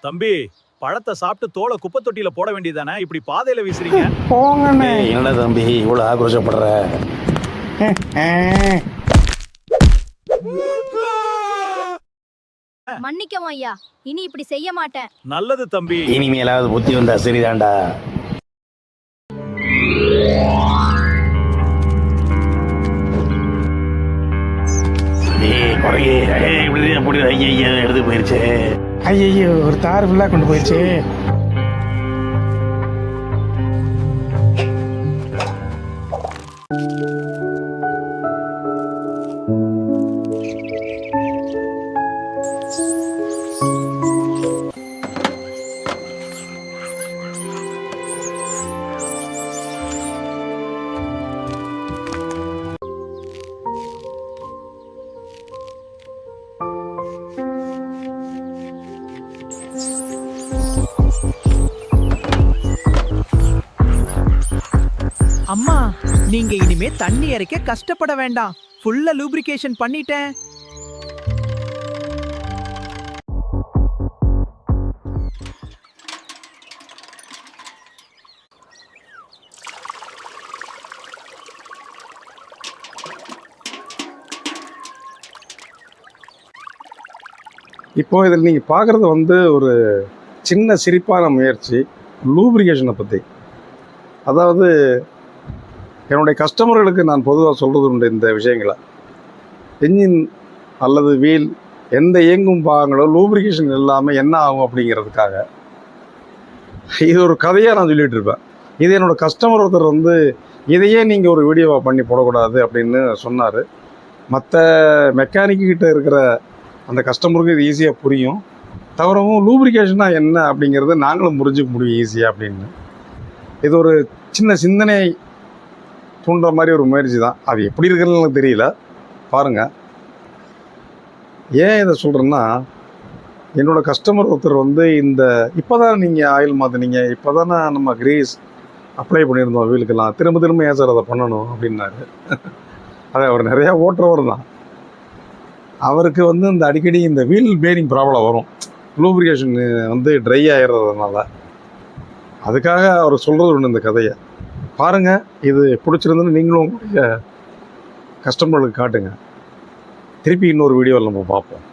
தம்பி, பழத்தை சாப்பிட்டு தோலை குப்பை தொட்டியில போட வேண்டியதானே, இப்படி பாதையில வீசுறீங்க? போங்கண்ணே. என்னடா தம்பி இவ்வளவு ஆக்ரோஷப்படுற? மன்னிக்கவும் ஐயா, இனி இப்படி செய்ய மாட்டேன். நல்லது தம்பி. இனிமேலாவது புத்தி வந்தா சரிதான்டா. எடுத்து போயிருச்சு. ஐயோ, ஒரு தார் ஃபுல்லா கொண்டு போயிடுச்சு. அம்மா, நீங்க இனிமே தண்ணி இறைக்க கஷ்டப்பட வேண்டாம். ஃபுல்லா லூப்ரிகேஷன் பண்ணிட்டேன். இப்போ இதில் நீங்கள் பார்க்குறது வந்து ஒரு சின்ன சிரிப்பான முயற்சி லூப்ரிகேஷனை பற்றி. அதாவது என்னுடைய கஸ்டமர்களுக்கு நான் பொதுவாக சொல்கிறது உண்டு இந்த விஷயங்களை. என்ஜின் அல்லது வீல் எந்த இயங்கும் பாகங்களோ லூப்ரிகேஷன் இல்லாமல் என்ன ஆகும் அப்படிங்கிறதுக்காக இது ஒரு கதையாக நான் சொல்லிகிட்டு இருப்பேன். இது என்னோடய கஸ்டமர் ஒருத்தர் வந்து இதையே நீங்கள் ஒரு வீடியோவாக பண்ணி போடக்கூடாது அப்படின்னு சொன்னார். மற்ற மெக்கானிக்கிட்ட இருக்கிற அந்த கஸ்டமருக்கு இது ஈஸியாக புரியும். தவிரவும் லூப்ரிகேஷனாக என்ன அப்படிங்கிறத நாங்களும் புரிஞ்சுக்க முடியும் ஈஸியாக அப்படின்னு. இது ஒரு சின்ன சிந்தனை தூண்டுற மாதிரி ஒரு முயற்சி தான். அது எப்படி இருக்குன்னு எனக்கு தெரியல, பாருங்கள். ஏன் இதை சொல்கிறேன்னா, என்னோடய கஸ்டமர் ஒருத்தர் வந்து இப்போ தான் நீங்கள் ஆயில் மாற்றினீங்க, இப்போ தானே நம்ம கிரீஸ் அப்ளை பண்ணியிருந்தோம் வீலுக்கெல்லாம், திரும்ப திரும்ப ஏன் சார் அதை பண்ணணும் அப்படின்னாரு. அதை அவர் நிறையா ஓட்டுறவர் தான். அவருக்கு வந்து இந்த அடிக்கடி இந்த வீல் பேரிங் ப்ராப்ளம் வரும், லூப்ரிகேஷன் வந்து ட்ரை ஆகிடுறதுனால. அதுக்காக அவர் சொல்கிறது ஒன்று இந்த கதையை பாருங்கள். இது பிடிச்சிருந்துன்னு நீங்களும் உங்களுடைய கஸ்டமர்களுக்கு காட்டுங்க. திருப்பி இன்னொரு வீடியோவில் நம்ம பார்ப்போம்.